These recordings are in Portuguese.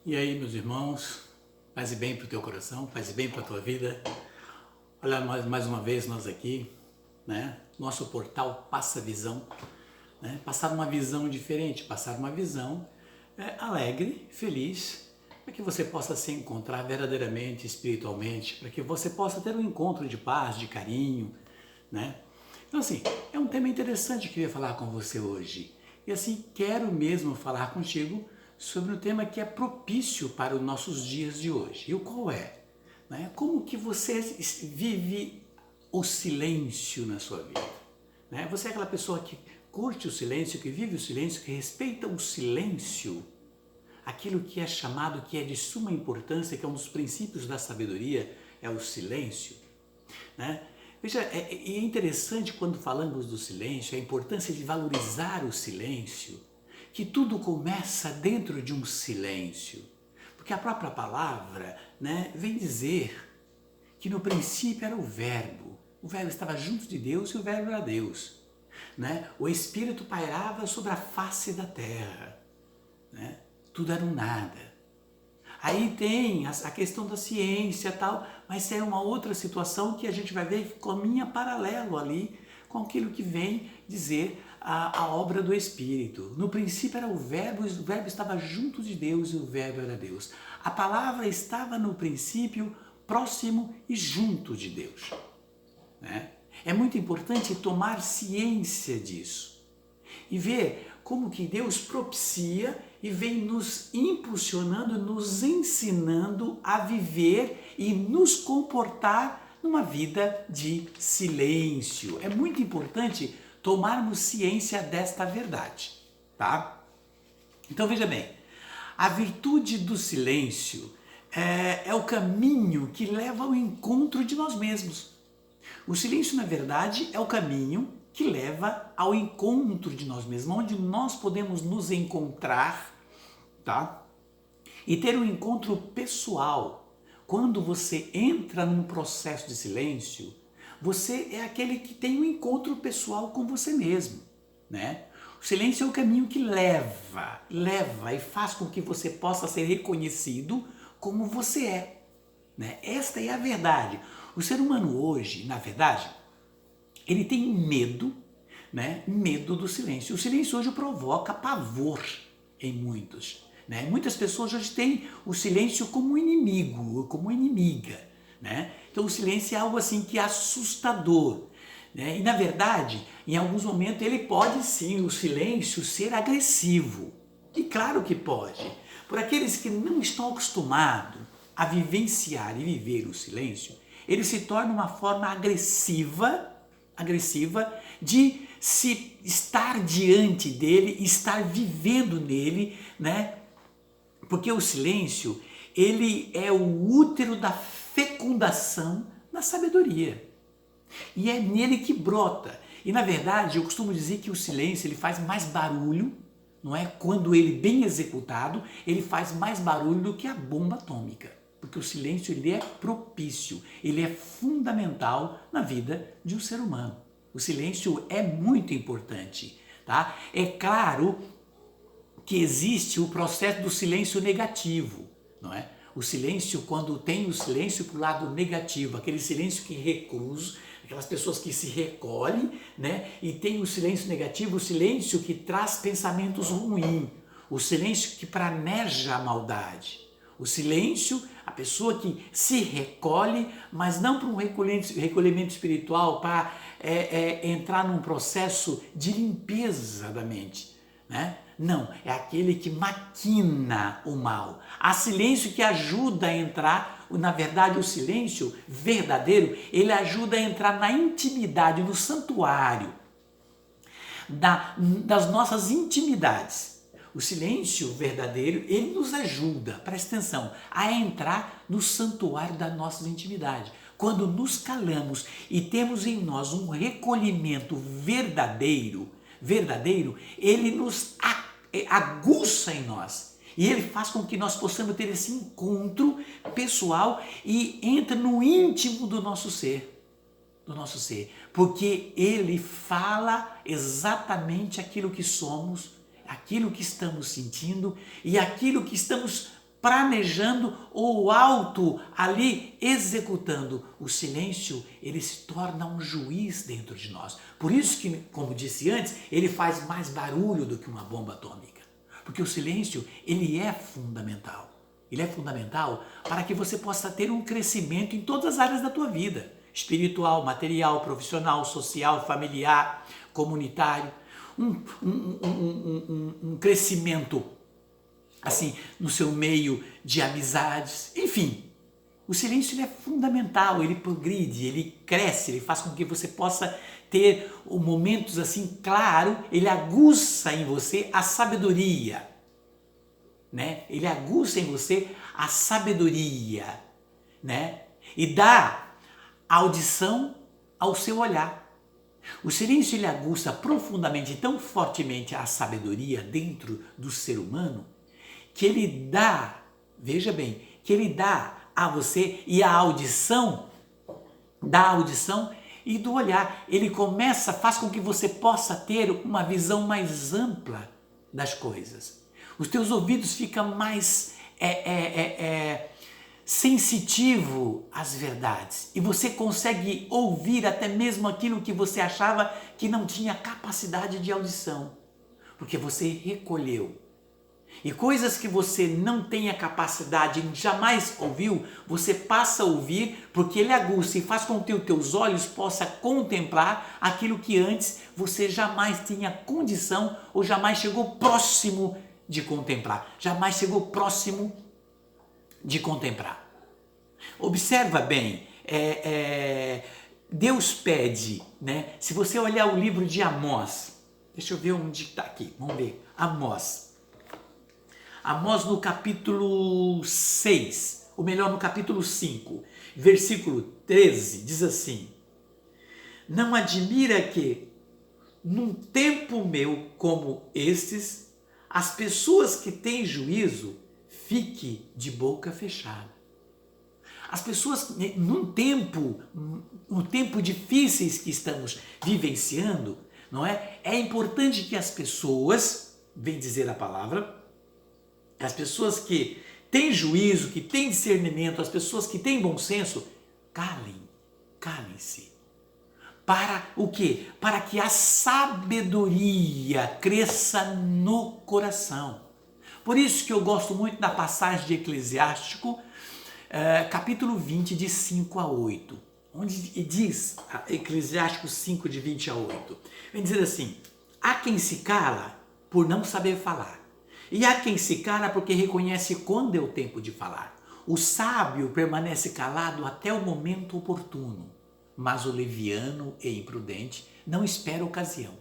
E aí, meus irmãos, paz e bem para o teu coração, paz e bem para a tua vida. Olha, mais uma vez nós aqui, né? Nosso portal Passa Visão, né? Passar uma visão diferente, passar uma visão alegre, feliz, para que você possa se encontrar verdadeiramente, espiritualmente, para que você possa ter um encontro de paz, de carinho, né? Então assim, é um tema interessante que eu queria falar com você hoje. E assim, quero mesmo falar contigo sobre um tema que é propício para os nossos dias de hoje. E o qual é? Né? Como que você vive o silêncio na sua vida? Né? Você é aquela pessoa que curte o silêncio, que vive o silêncio, que respeita o silêncio, aquilo que é chamado, que é de suma importância, que é um dos princípios da sabedoria, é o silêncio. Né? Veja, é interessante quando falamos do silêncio, a importância de valorizar o silêncio, que tudo começa dentro de um silêncio. Porque a própria palavra, né, vem dizer que no princípio era o Verbo estava junto de Deus e o Verbo era Deus. Né? O Espírito pairava sobre a face da terra. Né? Tudo era um nada. Aí tem a questão da ciência e tal, mas é uma outra situação que a gente vai ver que caminha paralelo ali com aquilo que vem dizer a obra do Espírito. No princípio era o Verbo estava junto de Deus e o Verbo era Deus. A palavra estava no princípio próximo e junto de Deus. Né? É muito importante tomar ciência disso e ver como que Deus propicia e vem nos impulsionando, nos ensinando a viver e nos comportar numa vida de silêncio. É muito importante tomarmos ciência desta verdade, tá? Então veja bem, a virtude do silêncio é o caminho que leva ao encontro de nós mesmos. O silêncio, na verdade, é o caminho que leva ao encontro de nós mesmos, onde nós podemos nos encontrar, tá? E ter um encontro pessoal. Quando você entra num processo de silêncio, você é aquele que tem um encontro pessoal com você mesmo, né? O silêncio é o caminho que leva e faz com que você possa ser reconhecido como você é, né? Esta é a verdade. O ser humano hoje, na verdade, ele tem medo, né? Medo do silêncio. O silêncio hoje provoca pavor em muitos. Né? Muitas pessoas hoje têm o silêncio como inimigo, como inimiga. Né? Então o silêncio é algo assim que é assustador. Né? E na verdade, em alguns momentos ele pode sim, o silêncio, ser agressivo. E claro que pode. Por aqueles que não estão acostumados a vivenciar e viver o silêncio, ele se torna uma forma agressiva de se estar diante dele, estar vivendo nele, né? Porque o silêncio, ele é o útero da fecundação da sabedoria. E é nele que brota. E na verdade, eu costumo dizer que o silêncio, ele faz mais barulho, não é? Quando ele bem executado, ele faz mais barulho do que a bomba atômica. Porque o silêncio, ele é propício, ele é fundamental na vida de um ser humano. O silêncio é muito importante, tá? É claro que existe o processo do silêncio negativo, não é? O silêncio, quando tem o silêncio para o lado negativo, aquele silêncio que recluso, aquelas pessoas que se recolhem, né? E tem o silêncio negativo, o silêncio que traz pensamentos ruins, o silêncio que praneja a maldade. O silêncio, a pessoa que se recolhe, mas não para um recolhimento espiritual, para entrar num processo de limpeza da mente, né? Não, é aquele que maquina o mal. Há silêncio que ajuda a entrar, na verdade o silêncio verdadeiro, ele ajuda a entrar na intimidade, no santuário das nossas intimidades. O silêncio verdadeiro, ele nos ajuda, presta atenção, a entrar no santuário da nossa intimidade. Quando nos calamos e temos em nós um recolhimento verdadeiro, ele nos aguça em nós. E ele faz com que nós possamos ter esse encontro pessoal e entra no íntimo do nosso ser. Porque ele fala exatamente aquilo que somos, aquilo que estamos sentindo e aquilo que estamos planejando ou auto ali executando. O silêncio, ele se torna um juiz dentro de nós. Por isso que, como disse antes, ele faz mais barulho do que uma bomba atômica. Porque o silêncio, ele é fundamental. Ele é fundamental para que você possa ter um crescimento em todas as áreas da tua vida. Espiritual, material, profissional, social, familiar, comunitário. Um crescimento assim, no seu meio de amizades, enfim. O silêncio ele é fundamental, ele progride, ele cresce, ele faz com que você possa ter momentos assim, claro, ele aguça em você a sabedoria, né? Ele aguça em você a sabedoria, né? E dá audição ao seu olhar. O silêncio ele aguça profundamente, tão fortemente a sabedoria dentro do ser humano, que ele dá, veja bem, que ele dá a você e a audição, da audição e do olhar. Ele faz com que você possa ter uma visão mais ampla das coisas. Os teus ouvidos ficam mais sensitivo às verdades e você consegue ouvir até mesmo aquilo que você achava que não tinha capacidade de audição, porque você recolheu. E coisas que você não tem a capacidade, jamais ouviu, você passa a ouvir porque ele aguça e faz com que os teus olhos possam contemplar aquilo que antes você jamais tinha condição ou jamais chegou próximo de contemplar. Jamais chegou próximo de contemplar. Observa bem, Deus pede, né? Se você olhar o livro de Amós, deixa eu ver onde está aqui, vamos ver, Amós no capítulo 6, ou melhor, no capítulo 5, versículo 13, diz assim: não admira que, num tempo meu como estes, as pessoas que têm juízo fiquem de boca fechada. As pessoas, no tempo difíceis que estamos vivenciando, não é? É importante que as pessoas, vem dizer a palavra, as pessoas que têm juízo, que têm discernimento, as pessoas que têm bom senso, calem-se. Para o quê? Para que a sabedoria cresça no coração. Por isso que eu gosto muito da passagem de Eclesiástico, capítulo 20, de 5 a 8. Onde diz, Eclesiástico 5, de 20 a 8. Vem dizer assim: há quem se cala por não saber falar. E há quem se cala porque reconhece quando é o tempo de falar. O sábio permanece calado até o momento oportuno, mas o leviano e imprudente não espera ocasião.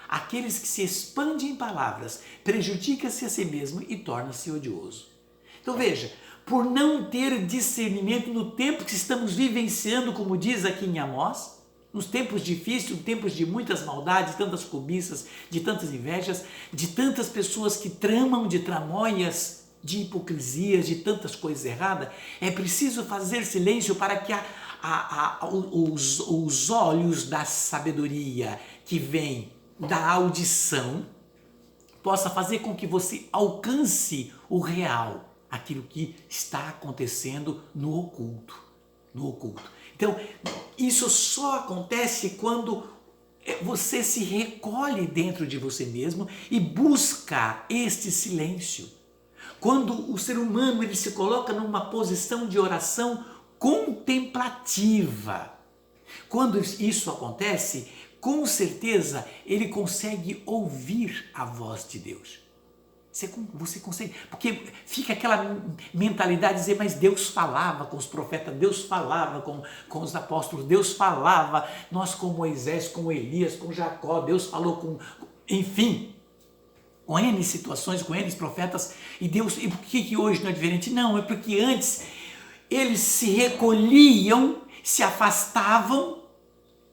Aqueles que se expandem em palavras prejudicam-se a si mesmo e torna-se odioso. Então veja, por não ter discernimento no tempo que estamos vivenciando, como diz aqui em Amós, nos tempos difíceis, tempos de muitas maldades, tantas cobiças, de tantas invejas, de tantas pessoas que tramam de tramóias, de hipocrisias, de tantas coisas erradas, é preciso fazer silêncio para que os olhos da sabedoria que vem da audição possa fazer com que você alcance o real, aquilo que está acontecendo no oculto. Então, isso só acontece quando você se recolhe dentro de você mesmo e busca este silêncio. Quando o ser humano ele se coloca numa posição de oração contemplativa. Quando isso acontece, com certeza ele consegue ouvir a voz de Deus. Você consegue, porque fica aquela mentalidade de dizer, mas Deus falava com os profetas, Deus falava com os apóstolos, Deus falava, nós com Moisés, com Elias, com Jacó, Deus falou com, enfim, com N situações, com N profetas, e por que hoje não é diferente? Não, é porque antes eles se recolhiam, se afastavam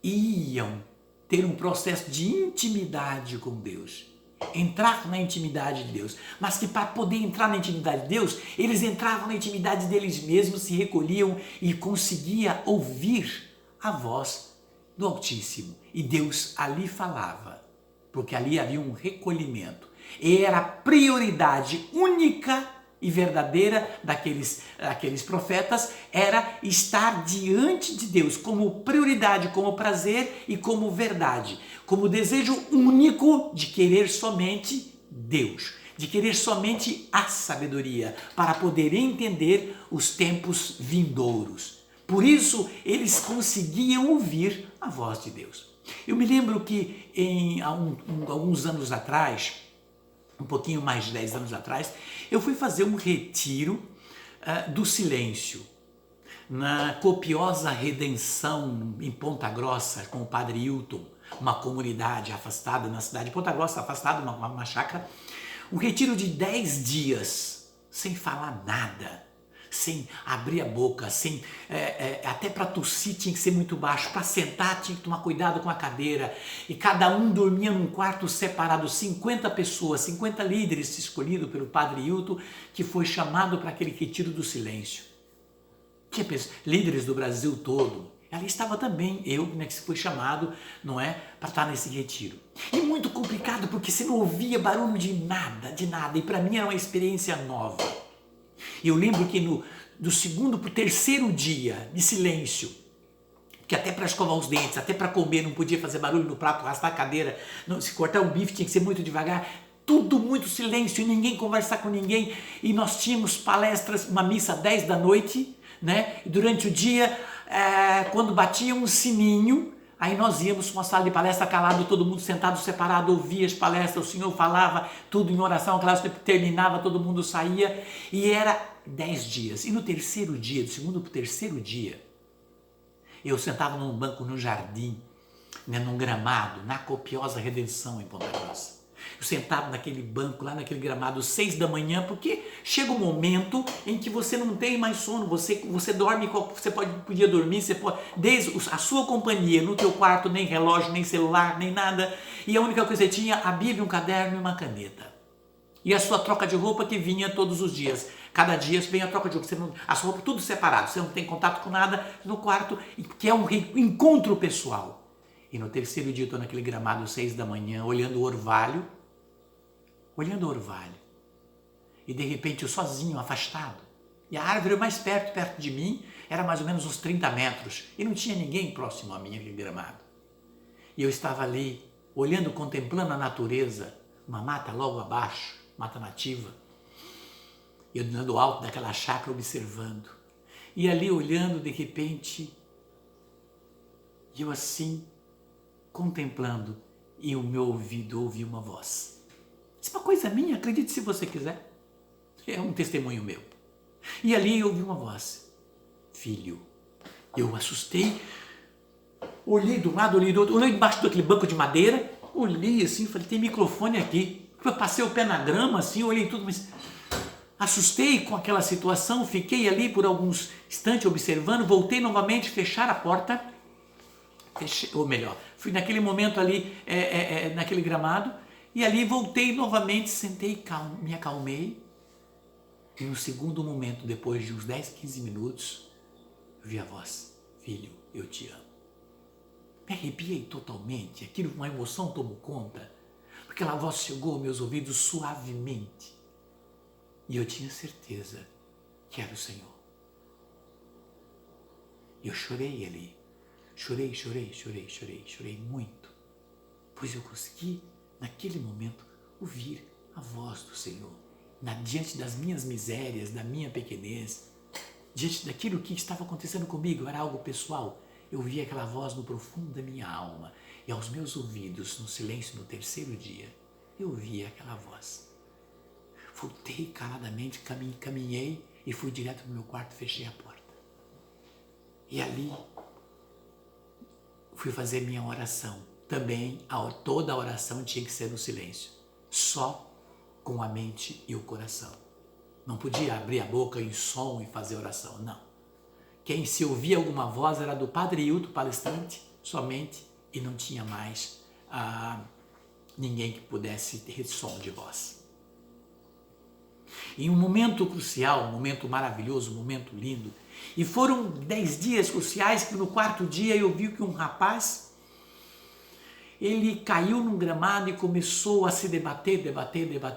e iam ter um processo de intimidade com Deus. Entrar na intimidade de Deus, mas que para poder entrar na intimidade de Deus, eles entravam na intimidade deles mesmos, se recolhiam e conseguia ouvir a voz do Altíssimo. E Deus ali falava, porque ali havia um recolhimento. E era a prioridade única e verdadeira daqueles profetas era estar diante de Deus como prioridade, como prazer e como verdade, como desejo único de querer somente Deus, de querer somente a sabedoria para poder entender os tempos vindouros. Por isso eles conseguiam ouvir a voz de Deus. Eu me lembro que alguns anos atrás, um pouquinho mais de 10 anos atrás, eu fui fazer um retiro do silêncio na Copiosa Redenção em Ponta Grossa com o Padre Hilton, uma comunidade afastada na cidade de Ponta Grossa, afastada, uma chácara. Um retiro de 10 dias, sem falar nada, sem abrir a boca, até para tossir tinha que ser muito baixo, para sentar tinha que tomar cuidado com a cadeira, e cada um dormia num quarto separado, 50 pessoas, 50 líderes escolhidos pelo Padre Hilton, que foi chamado para aquele retiro do silêncio. Tinha líderes do Brasil todo. Ali estava também eu, que fui chamado, não é, para estar nesse retiro. E muito complicado, porque você não ouvia barulho de nada, e para mim era uma experiência nova. E eu lembro que do segundo para o terceiro dia de silêncio, que até para escovar os dentes, até para comer não podia fazer barulho no prato, arrastar a cadeira, se cortar o bife tinha que ser muito devagar, tudo muito silêncio e ninguém conversar com ninguém. E nós tínhamos palestras, uma missa às 10 da noite, né? E durante o dia, quando batia um sininho, aí nós íamos para uma sala de palestra calado, todo mundo sentado separado, ouvia as palestras, o Senhor falava, tudo em oração, aquela hora terminava, todo mundo saía, e era 10 dias. E no terceiro dia, do segundo para o terceiro dia, eu sentava num banco no jardim, né, num gramado, na Copiosa Redenção em Ponta Grossa. Eu sentava naquele banco, lá naquele gramado, 6 da manhã, porque chega um momento em que você não tem mais sono, você dorme, você podia dormir, desde a sua companhia, no teu quarto, nem relógio, nem celular, nem nada, e a única coisa que você tinha, a Bíblia, um caderno e uma caneta. E a sua troca de roupa que vinha todos os dias. Cada dia vem a troca de roupa, a sua roupa tudo separado, você não tem contato com nada no quarto, que é um encontro pessoal. E no terceiro dia eu estou naquele gramado, 6 da manhã, olhando o orvalho, e de repente eu sozinho, afastado, e a árvore mais perto de mim, era mais ou menos uns 30 metros, e não tinha ninguém próximo a mim, aquele gramado. E eu estava ali, olhando, contemplando a natureza, uma mata logo abaixo, mata nativa, e eu do alto daquela chácara observando, e ali olhando, de repente, eu assim, contemplando, e o meu ouvido ouviu uma voz. Isso é uma coisa minha, acredite se você quiser. É um testemunho meu. E ali eu ouvi uma voz. Filho. Eu assustei. Olhei de um lado, olhei do outro. Olhei embaixo daquele banco de madeira. Olhei assim, falei, tem microfone aqui. Eu passei o pé na grama assim, olhei tudo, mas assustei com aquela situação. Fiquei ali por alguns instantes observando. Voltei novamente, fechar a porta. Ou melhor, fui naquele momento ali, naquele gramado. E ali voltei novamente, sentei, me acalmei. E no segundo momento, depois de uns 10, 15 minutos, eu vi a voz. Filho, eu te amo. Me arrepiei totalmente. Aquilo, uma emoção tomou conta. Porque aquela voz chegou aos meus ouvidos suavemente. E eu tinha certeza que era o Senhor. E eu chorei ali. Chorei muito. Pois eu consegui, naquele momento, ouvir a voz do Senhor, diante das minhas misérias, da minha pequenez, diante daquilo que estava acontecendo comigo, era algo pessoal. Eu ouvia aquela voz no profundo da minha alma, e aos meus ouvidos, no silêncio, no terceiro dia, eu ouvia aquela voz. Voltei caladamente, caminhei e fui direto para o meu quarto, fechei a porta. E ali fui fazer minha oração. Também toda a oração tinha que ser no silêncio, só com a mente e o coração. Não podia abrir a boca em som e fazer oração, não. Quem se ouvia alguma voz era do Padre Hilton, palestrante, somente, e não tinha mais ninguém que pudesse ter som de voz. Em um momento crucial, um momento maravilhoso, um momento lindo, e foram 10 dias cruciais que no quarto dia eu vi que um rapaz, ele caiu num gramado e começou a se debater,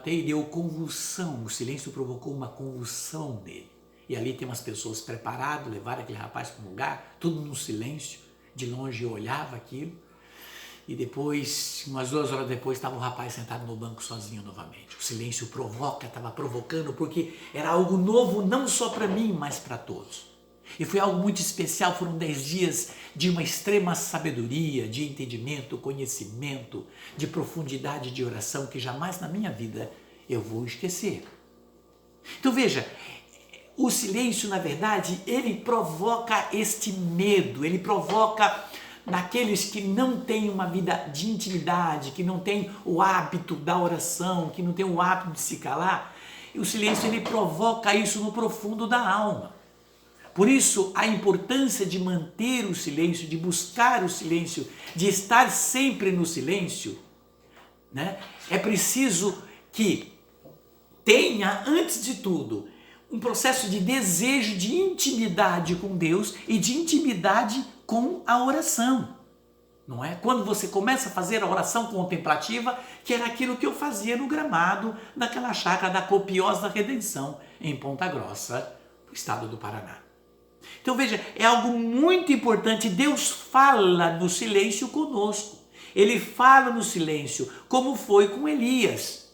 e deu convulsão. O silêncio provocou uma convulsão nele. E ali tem umas pessoas preparadas, levaram aquele rapaz para um lugar, tudo no silêncio. De longe eu olhava aquilo. E depois, umas 2 horas depois, estava o rapaz sentado no banco sozinho novamente. O silêncio estava provocando, porque era algo novo não só para mim, mas para todos. E foi algo muito especial, foram 10 dias de uma extrema sabedoria, de entendimento, conhecimento, de profundidade de oração que jamais na minha vida eu vou esquecer. Então veja, o silêncio, na verdade, ele provoca este medo, ele provoca naqueles que não têm uma vida de intimidade, que não têm o hábito da oração, que não têm o hábito de se calar. E o silêncio, ele provoca isso no profundo da alma. Por isso, a importância de manter o silêncio, de buscar o silêncio, de estar sempre no silêncio, né? É preciso que tenha, antes de tudo, um processo de desejo de intimidade com Deus e de intimidade com a oração. Não é? Quando você começa a fazer a oração contemplativa, que era aquilo que eu fazia no gramado, naquela chácara da Copiosa Redenção, em Ponta Grossa, no estado do Paraná. Então veja, é algo muito importante. Deus fala no silêncio conosco. Ele fala no silêncio, como foi com Elias.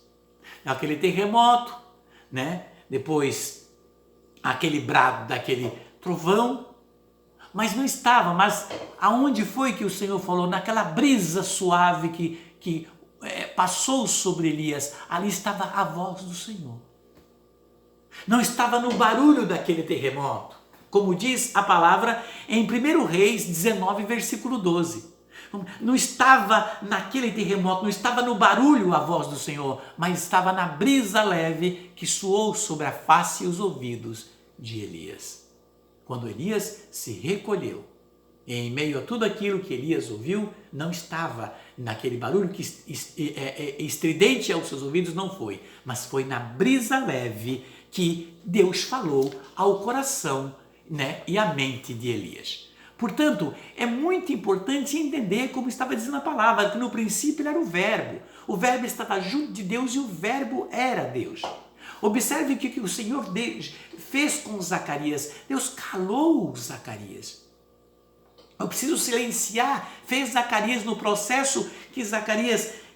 Aquele terremoto, né? Depois aquele brado daquele trovão. Mas não estava, mas aonde foi que o Senhor falou? Naquela brisa suave que passou sobre Elias, ali estava a voz do Senhor. Não estava no barulho daquele terremoto, como diz a palavra em 1 Reis 19, versículo 12. Não estava naquele terremoto, não estava no barulho a voz do Senhor, mas estava na brisa leve que soou sobre a face e os ouvidos de Elias. Quando Elias se recolheu, em meio a tudo aquilo que Elias ouviu, não estava naquele barulho que estridente aos seus ouvidos, não foi, mas foi na brisa leve que Deus falou ao coração, né, e à mente de Elias. Portanto, é muito importante entender, como estava dizendo a palavra, que no princípio ele era o verbo estava junto de Deus e o verbo era Deus. Observe o que o Senhor fez com Zacarias. Deus calou Zacarias. Eu preciso silenciar. Fez Zacarias no processo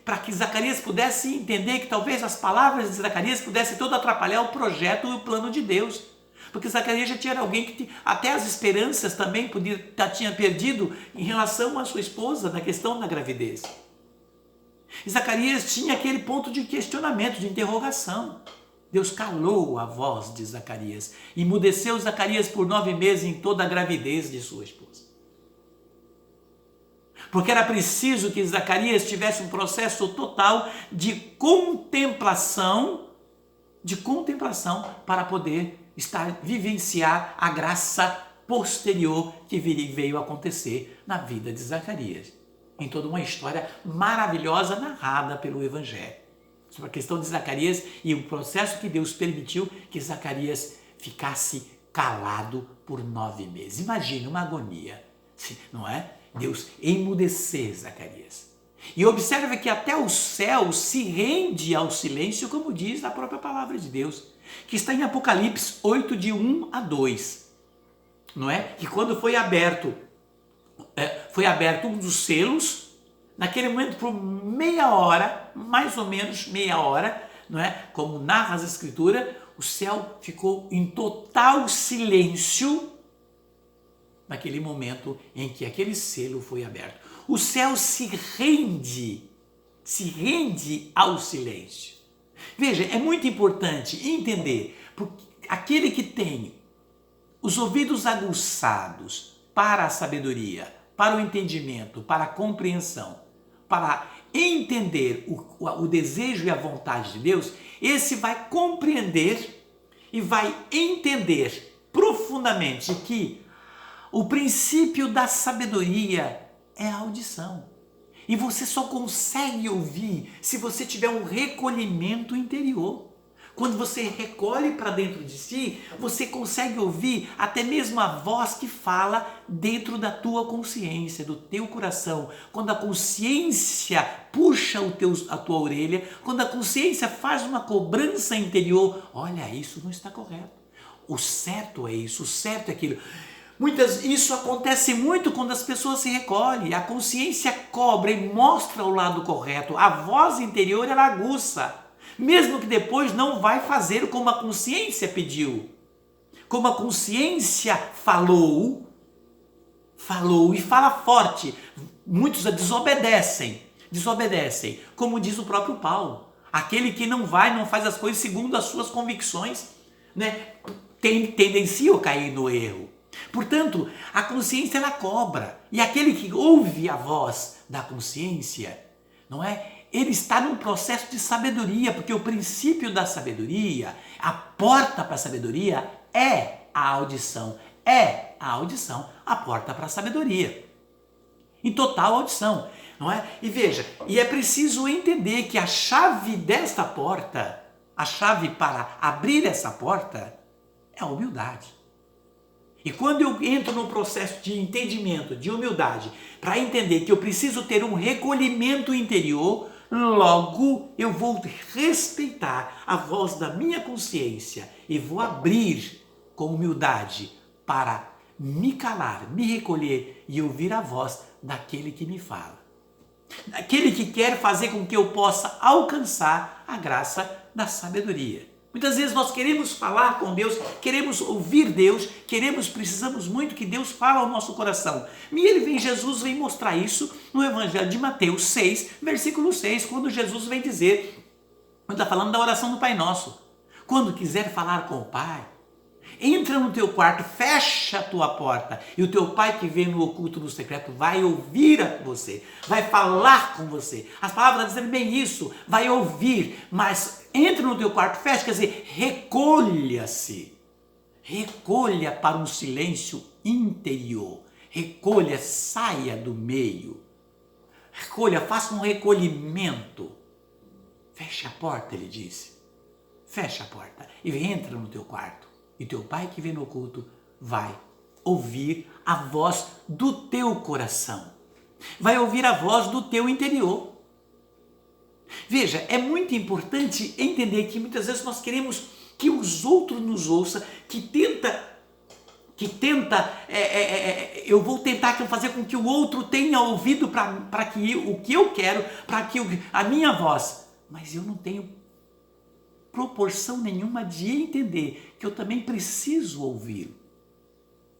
para que Zacarias pudesse entender que talvez as palavras de Zacarias pudessem todo atrapalhar o projeto e o plano de Deus. Porque Zacarias já tinha alguém que até as esperanças também tinha perdido em relação à sua esposa na questão da gravidez. E Zacarias tinha aquele ponto de questionamento, de interrogação. Deus calou a voz de Zacarias, emudeceu Zacarias por 9 meses em toda a gravidez de sua esposa. Porque era preciso que Zacarias tivesse um processo total de contemplação para poder vivenciar a graça posterior que veio acontecer na vida de Zacarias. Em toda uma história maravilhosa narrada pelo Evangelho. Sobre a questão de Zacarias e o processo que Deus permitiu que Zacarias ficasse calado por 9 meses. Imagine uma agonia, não é? Deus emudecer Zacarias. E observe que até o céu se rende ao silêncio, como diz a própria palavra de Deus, que está em Apocalipse 8, de 1 a 2. Não é? Que quando foi aberto um dos selos, naquele momento, por meia hora, mais ou menos meia hora, não é? Como narra as Escrituras, o céu ficou em total silêncio naquele momento em que aquele selo foi aberto. O céu se rende ao silêncio. Veja, é muito importante entender, porque aquele que tem os ouvidos aguçados para a sabedoria, para o entendimento, para a compreensão, para entender o desejo e a vontade de Deus, esse vai compreender e vai entender profundamente que o princípio da sabedoria é a audição. E você só consegue ouvir se você tiver um recolhimento interior. Quando você recolhe para dentro de si, você consegue ouvir até mesmo a voz que fala dentro da tua consciência, do teu coração. Quando a consciência puxa a tua orelha, quando a consciência faz uma cobrança interior, olha, isso não está correto. O certo é isso, o certo é aquilo. Isso acontece muito quando as pessoas se recolhem, a consciência cobra e mostra o lado correto, a voz interior ela aguça, mesmo que depois não vai fazer como a consciência pediu, como a consciência falou e fala forte, muitos desobedecem, como diz o próprio Paulo, aquele que não faz as coisas segundo as suas convicções, né, tendencia a cair no erro. Portanto, a consciência ela cobra, e aquele que ouve a voz da consciência, não é? Ele está num processo de sabedoria, porque o princípio da sabedoria, a porta para a sabedoria é a audição, a porta para a sabedoria, em total audição, não é? E veja, e é preciso entender que a chave desta porta, a chave para abrir essa porta é a humildade. E quando eu entro no processo de entendimento, de humildade, para entender que eu preciso ter um recolhimento interior, logo eu vou respeitar a voz da minha consciência e vou abrir com humildade para me calar, me recolher e ouvir a voz daquele que me fala. Aquele que quer fazer com que eu possa alcançar a graça da sabedoria. Muitas vezes nós queremos falar com Deus, queremos ouvir Deus, precisamos muito que Deus fale ao nosso coração. E Jesus vem mostrar isso no Evangelho de Mateus 6, versículo 6, quando Jesus vem dizer, quando está falando da oração do Pai Nosso, quando quiser falar com o Pai, entra no teu quarto, fecha a tua porta e o teu Pai que vê no oculto, no secreto, vai ouvir a você, vai falar com você. As palavras dizem bem isso, vai ouvir, mas entra no teu quarto, fecha, quer dizer, recolha-se, recolha para um silêncio interior, recolha, saia do meio, recolha, faça um recolhimento, feche a porta, ele disse, fecha a porta e entra no teu quarto. E teu Pai que vê no oculto vai ouvir a voz do teu coração. Vai ouvir a voz do teu interior. Veja, é muito importante entender que muitas vezes nós queremos que os outros nos ouçam, eu vou tentar fazer com que o outro tenha ouvido para que o que eu quero, para que a minha voz, mas eu não tenho proporção nenhuma de entender que eu também preciso ouvi-lo,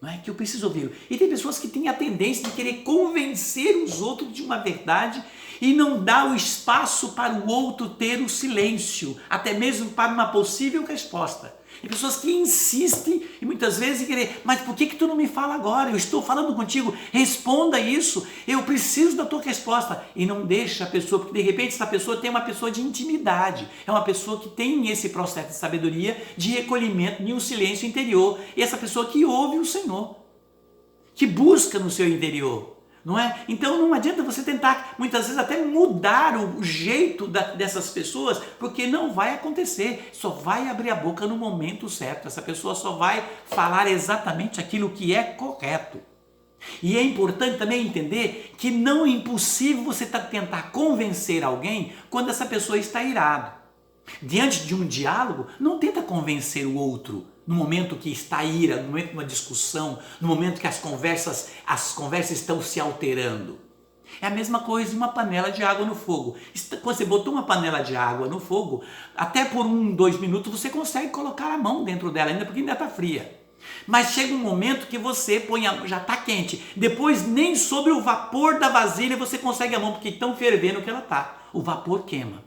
não é? Que eu preciso ouvi-lo. E tem pessoas que têm a tendência de querer convencer os outros de uma verdade e não dar o espaço para o outro ter o silêncio, até mesmo para uma possível resposta. Tem pessoas que insistem e muitas vezes querer, mas por que tu não me fala agora? Eu estou falando contigo, responda isso, eu preciso da tua resposta. E não deixa a pessoa, porque de repente essa pessoa tem uma pessoa de intimidade, é uma pessoa que tem esse processo de sabedoria, de recolhimento, de um silêncio interior. E essa pessoa que ouve o Senhor, que busca no seu interior. Não é? Então não adianta você tentar, muitas vezes, até mudar o jeito dessas pessoas, porque não vai acontecer, só vai abrir a boca no momento certo, essa pessoa só vai falar exatamente aquilo que é correto. E é importante também entender que não é impossível você tentar convencer alguém quando essa pessoa está irada. Diante de um diálogo, não tenta convencer o outro no momento que está ira, no momento de uma discussão, no momento que as conversas estão se alterando. É a mesma coisa de uma panela de água no fogo. Quando você botou uma panela de água no fogo, até por 2 minutos você consegue colocar a mão dentro dela, ainda porque ainda está fria. Mas chega um momento que você já está quente. Depois nem sobre o vapor da vasilha você consegue a mão, porque tão fervendo que ela está. O vapor queima.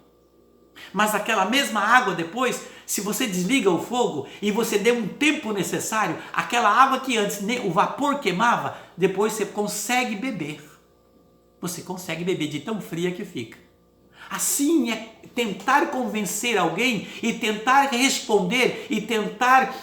Mas aquela mesma água depois, se você desliga o fogo e você der um tempo necessário, aquela água que antes o vapor queimava, depois você consegue beber. Você consegue beber de tão fria que fica. Assim é tentar convencer alguém e tentar responder e tentar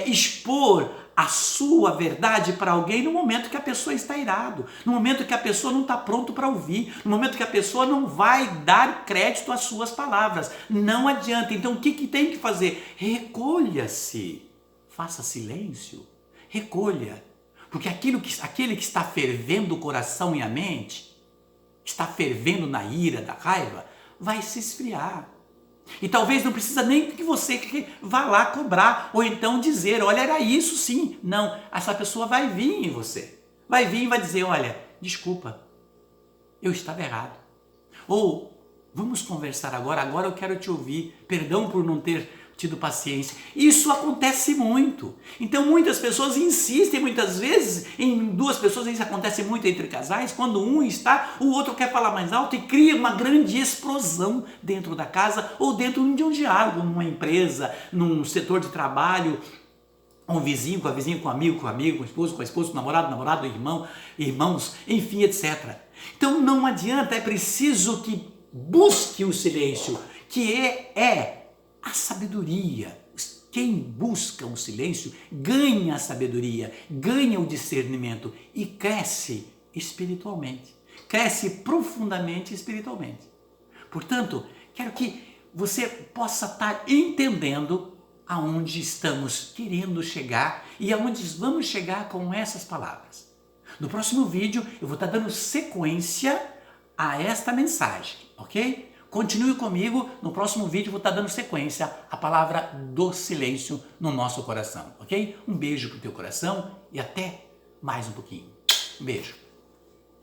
expor a sua verdade para alguém no momento que a pessoa está irado, no momento que a pessoa não está pronto para ouvir, no momento que a pessoa não vai dar crédito às suas palavras. Não adianta. Então o que tem que fazer? Recolha-se, faça silêncio, recolha, porque aquele que está fervendo o coração e a mente, está fervendo na ira, da raiva, vai se esfriar. E talvez não precisa nem que você vá lá cobrar, ou então dizer, olha, era isso sim. Não, essa pessoa vai vir em você. Vai vir e vai dizer, olha, desculpa, eu estava errado. Ou, vamos conversar agora eu quero te ouvir, perdão por não ter tido paciência. Isso acontece muito. Então muitas pessoas insistem muitas vezes em duas pessoas, isso acontece muito entre casais, quando um está, o outro quer falar mais alto e cria uma grande explosão dentro da casa ou dentro de um diálogo, numa empresa, num setor de trabalho, um vizinho com a vizinha, com o amigo, com a esposa, com o namorado, irmão, irmãos, enfim, etc. Então não adianta, é preciso que busque o silêncio, que é a sabedoria. Quem busca o silêncio ganha a sabedoria, ganha o discernimento e cresce espiritualmente, cresce profundamente espiritualmente. Portanto, quero que você possa estar entendendo aonde estamos querendo chegar e aonde vamos chegar com essas palavras. No próximo vídeo eu vou estar dando sequência a esta mensagem, ok? Continue comigo, no próximo vídeo eu vou estar dando sequência à palavra do silêncio no nosso coração, ok? Um beijo pro teu coração e até mais um pouquinho. Um beijo.